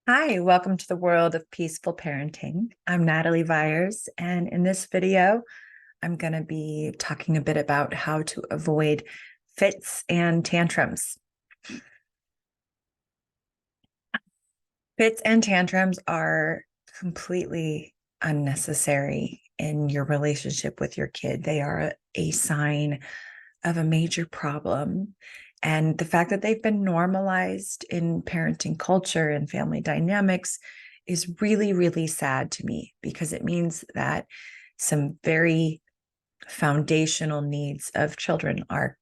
Hi, welcome to the world of peaceful parenting. I'm Natalie Vyers, and in this video, I'm going to be talking a bit about how to avoid fits and tantrums. Fits and tantrums are completely unnecessary in your relationship with your kid. They are a sign of a major problem. And the fact that they've been normalized in parenting culture and family dynamics is really, really sad to me, because it means that some very foundational needs of children are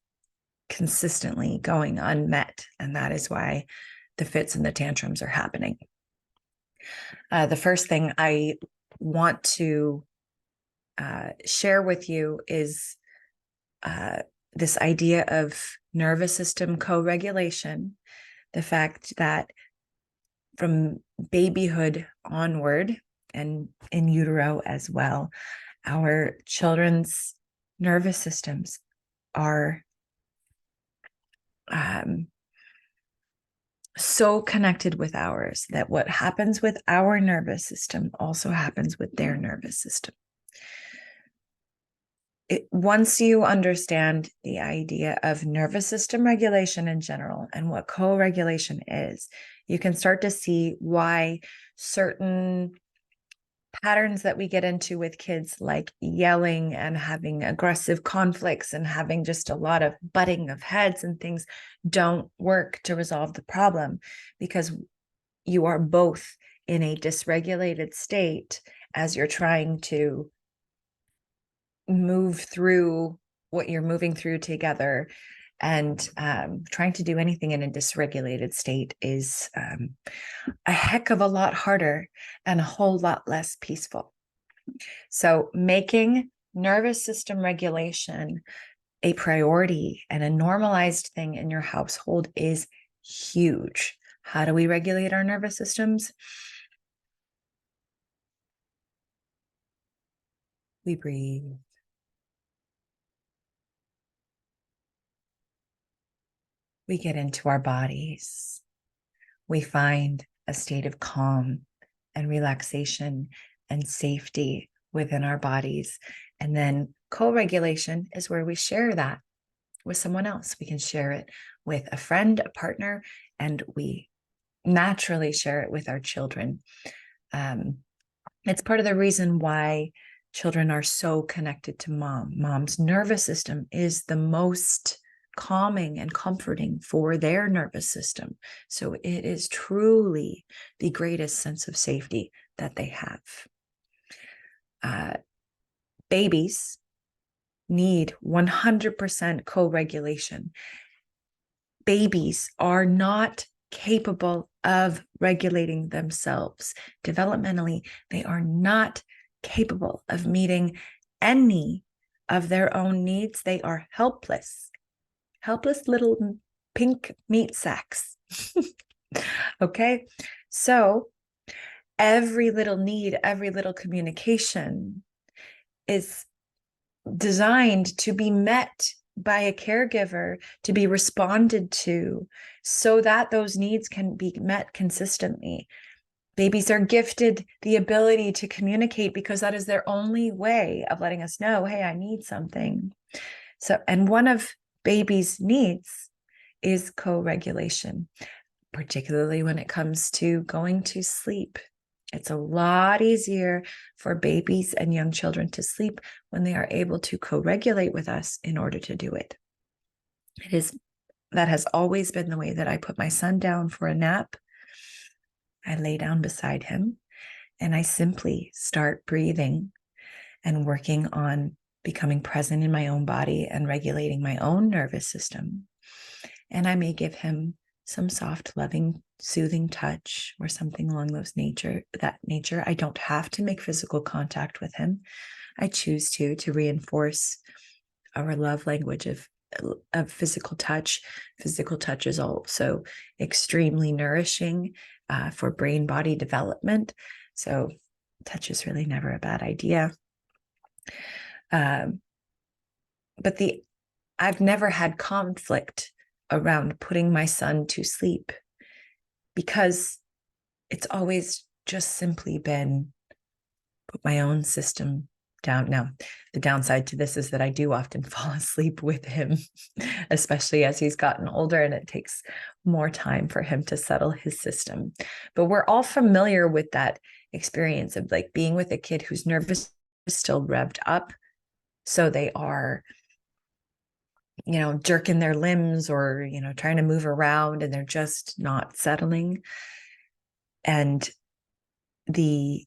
consistently going unmet. And that is why the fits and the tantrums are happening. The first thing I want to share with you is this idea of nervous system co-regulation, the fact that from babyhood onward and in utero as well, our children's nervous systems are so connected with ours that what happens with our nervous system also happens with their nervous system. Once you understand the idea of nervous system regulation in general and what co-regulation is, you can start to see why certain patterns that we get into with kids, like yelling and having aggressive conflicts and having just a lot of butting of heads and things, don't work to resolve the problem, because you are both in a dysregulated state as you're trying to move through what you're moving through together. And trying to do anything in a dysregulated state is a heck of a lot harder and a whole lot less peaceful. So making nervous system regulation a priority and a normalized thing in your household is huge. How do we regulate our nervous systems? We breathe. We get into our bodies. We find a state of calm and relaxation and safety within our bodies. And then co-regulation is where we share that with someone else. We can share it with a friend, a partner, and we naturally share it with our children. It's part of the reason why children are so connected to mom. Mom's nervous system is the most calming and comforting for their nervous system. So it is truly the greatest sense of safety that they have. Babies need 100% co-regulation. Babies are not capable of regulating themselves. Developmentally, they are not capable of meeting any of their own needs. They are helpless little pink meat sacks. Okay, so every little need, every little communication is designed to be met by a caregiver, to be responded to, so that those needs can be met consistently. Babies are gifted the ability to communicate because that is their only way of letting us know, hey, I need something. So, and one of babies' needs is co-regulation, particularly when it comes to going to sleep. It's a lot easier for babies and young children to sleep when they are able to co-regulate with us in order to do it. That has always been the way that I put my son down for a nap. I lay down beside him and I simply start breathing and working on becoming present in my own body and regulating my own nervous system. And I may give him some soft, loving, soothing touch or something along that nature. I don't have to make physical contact with him. I choose to reinforce our love language of physical touch. Physical touch is also extremely nourishing for brain-body development. So touch is really never a bad idea. But I've never had conflict around putting my son to sleep, because it's always just simply been put my own system down. Now, the downside to this is that I do often fall asleep with him, especially as he's gotten older, and it takes more time for him to settle his system. But we're all familiar with that experience of like being with a kid whose nervous is still revved up. So they are, jerking their limbs or, trying to move around, and they're just not settling. And the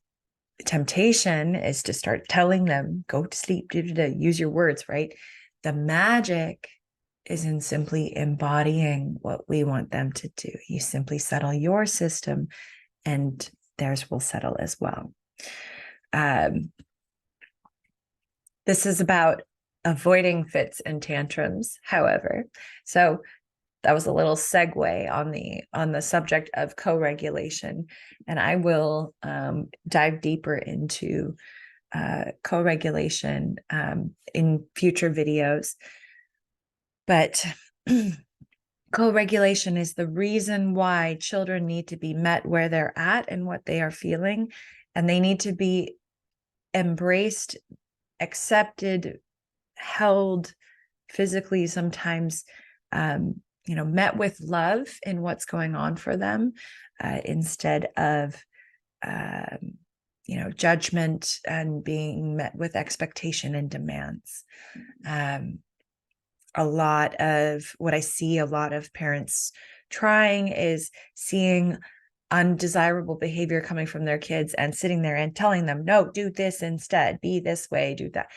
temptation is to start telling them, go to sleep, use your words, right? The magic is in simply embodying what we want them to do. You simply settle your system and theirs will settle as well. This is about avoiding fits and tantrums, however. So that was a little segue on the subject of co-regulation, and I will dive deeper into co-regulation in future videos. But co-regulation is the reason why children need to be met where they're at and what they are feeling, and they need to be embraced, accepted, held physically, sometimes met with love in what's going on for them, instead of judgment and being met with expectation and demands. A lot of what I see a lot of parents trying is seeing undesirable behavior coming from their kids and sitting there and telling them, no, do this instead, be this way, do that.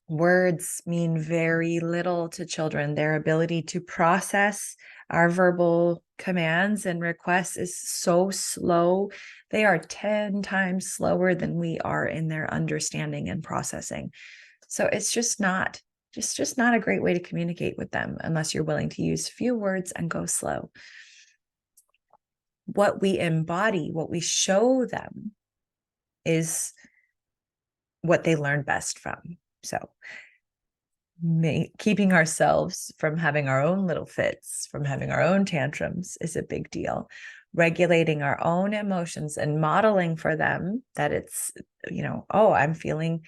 Words mean very little to children. Their ability to process our verbal commands and requests is so slow. They are 10 times slower than we are in their understanding and processing. So it's just not a great way to communicate with them unless you're willing to use few words and go slow. What we embody, what we show them, is what they learn best from. So keeping ourselves from having our own little fits, from having our own tantrums is a big deal. Regulating our own emotions and modeling for them that it's, oh, I'm feeling,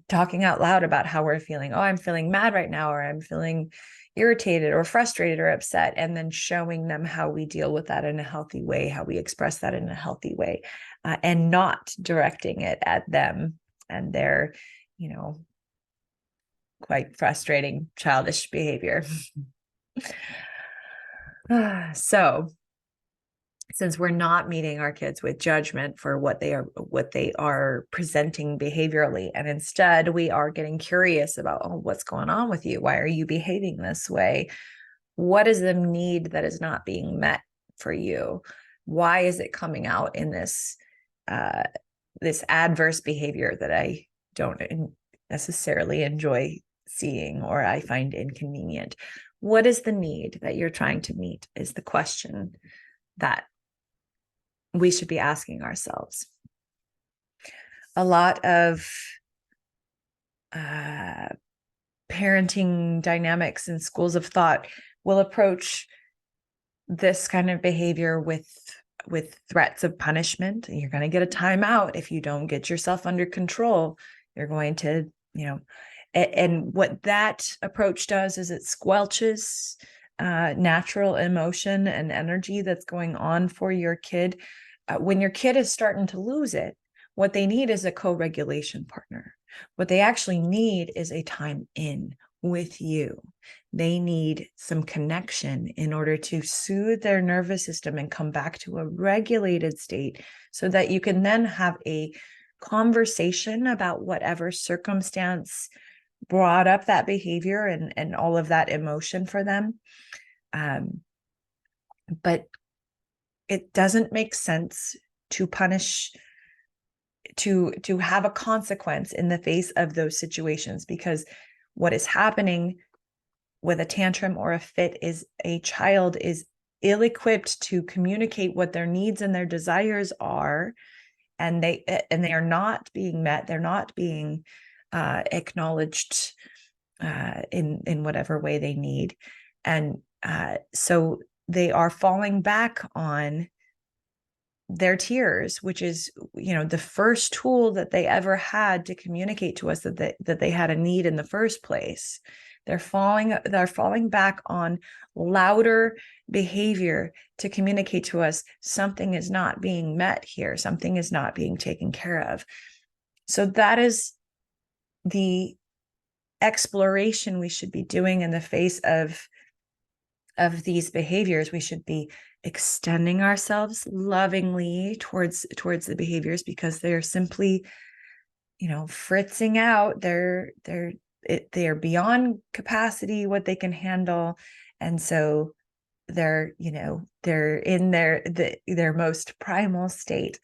talking out loud about how we're feeling. Oh, I'm feeling mad right now, or I'm feeling irritated or frustrated or upset, and then showing them how we deal with that in a healthy way, how we express that in a healthy way, and not directing it at them and their, quite frustrating childish behavior. So since we're not meeting our kids with judgment for what they are presenting behaviorally, and instead we are getting curious about, oh, what's going on with you? Why are you behaving this way? What is the need that is not being met for you? Why is it coming out in this adverse behavior that I don't necessarily enjoy seeing or I find inconvenient? What is the need that you're trying to meet is the question that we should be asking ourselves. A lot of parenting dynamics and schools of thought will approach this kind of behavior with threats of punishment. You're going to get a timeout if you don't get yourself under control. You're going to, and what that approach does is it squelches natural emotion and energy that's going on for your kid. When your kid is starting to lose it, what they need is a co-regulation partner. What they actually need is a time in with you. They need some connection in order to soothe their nervous system and come back to a regulated state so that you can then have a conversation about whatever circumstance brought up that behavior and all of that emotion for them. But it doesn't make sense to punish, to have a consequence in the face of those situations, because what is happening with a tantrum or a fit is a child is ill-equipped to communicate what their needs and their desires are, and they are not being met. They're not being acknowledged in whatever way they need, and so they are falling back on their tears, which is, the first tool that they ever had to communicate to us that they had a need in the first place. They're falling back on louder behavior to communicate to us something is not being met here, something is not being taken care of. So that is the exploration we should be doing in the face of these behaviors. We should be extending ourselves lovingly towards the behaviors, because they're simply, fritzing out. They're beyond capacity, what they can handle. And so they're in their most primal state.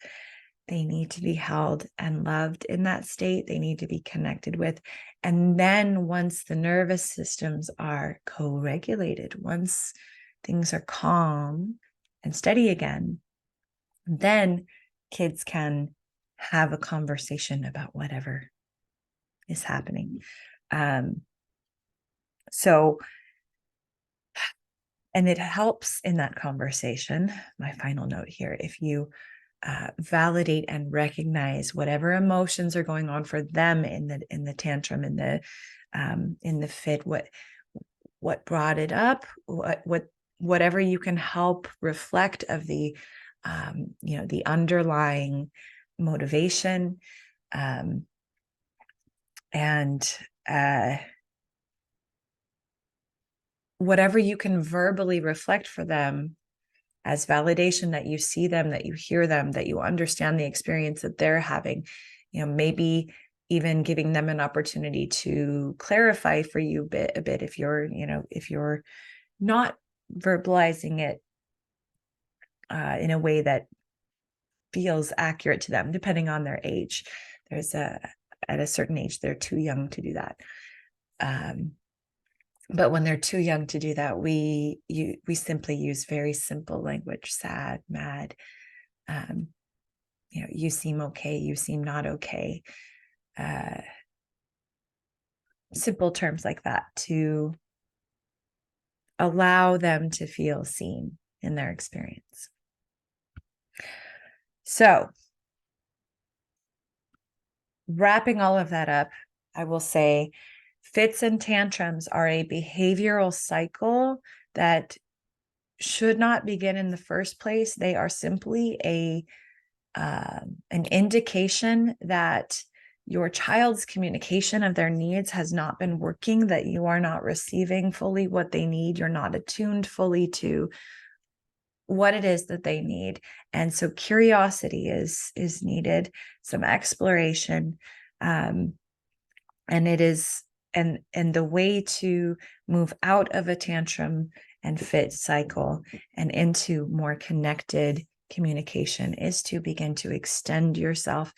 They need to be held and loved in that state. They need to be connected with. And then once the nervous systems are co-regulated, once things are calm and steady again, then kids can have a conversation about whatever is happening. And it helps in that conversation. My final note here, if you validate and recognize whatever emotions are going on for them in the tantrum, in the fit, what brought it up, whatever you can help reflect of the the underlying motivation, and whatever you can verbally reflect for them as validation, that you see them, that you hear them, that you understand the experience that they're having, maybe even giving them an opportunity to clarify for you a bit if you're not verbalizing it in a way that feels accurate to them, depending on their age. At a certain age, they're too young to do that. But when they're too young to do that, we simply use very simple language: sad, mad, you seem okay, you seem not okay. Simple terms like that to allow them to feel seen in their experience. So, wrapping all of that up, I will say fits and tantrums are a behavioral cycle that should not begin in the first place. They are simply an indication that your child's communication of their needs has not been working, that you are not receiving fully what they need. You're not attuned fully to what it is that they need. And so curiosity is needed, some exploration. And it is, and the way to move out of a tantrum and fit cycle and into more connected communication is to begin to extend yourself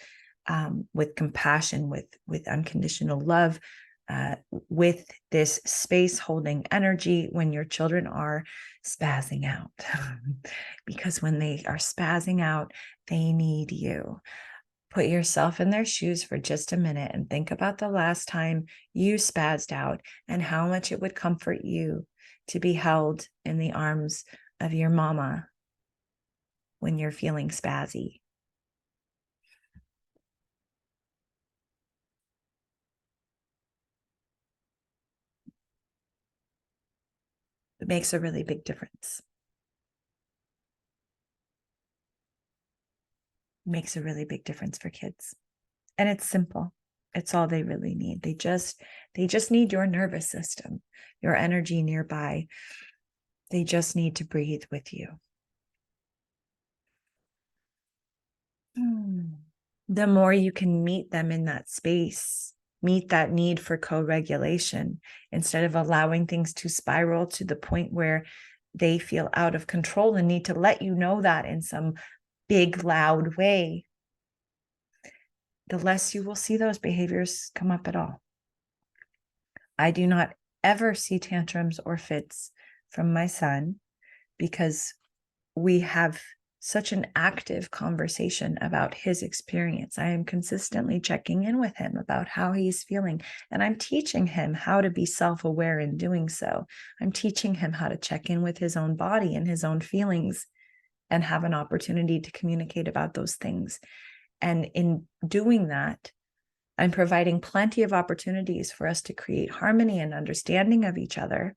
with compassion, with unconditional love, with this space holding energy when your children are spazzing out. Because when they are spazzing out, they need you. Put yourself in their shoes for just a minute and think about the last time you spazzed out and how much it would comfort you to be held in the arms of your mama when you're feeling spazzy. It makes a really big difference. It makes a really big difference for kids. And it's simple. It's all they really need. They just need your nervous system, your energy nearby. They just need to breathe with you. The more you can meet them in that space, meet that need for co-regulation, instead of allowing things to spiral to the point where they feel out of control and need to let you know that in some big, loud way, the less you will see those behaviors come up at all. I do not ever see tantrums or fits from my son because we have such an active conversation about his experience. I am consistently checking in with him about how he's feeling, and I'm teaching him how to be self-aware in doing so. I'm teaching him how to check in with his own body and his own feelings and have an opportunity to communicate about those things. And in doing that, and providing plenty of opportunities for us to create harmony and understanding of each other,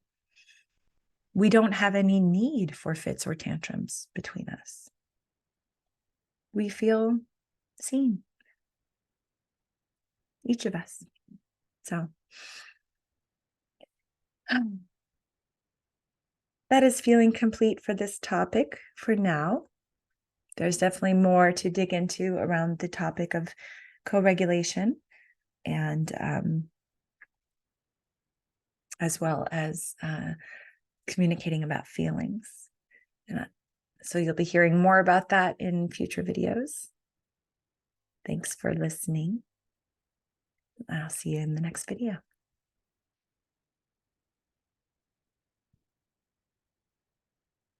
we don't have any need for fits or tantrums between us. We feel seen, each of us. So that is feeling complete for this topic for now. There's definitely more to dig into around the topic of co-regulation, and as well as communicating about feelings. So you'll be hearing more about that in future videos. Thanks for listening. I'll see you in the next video.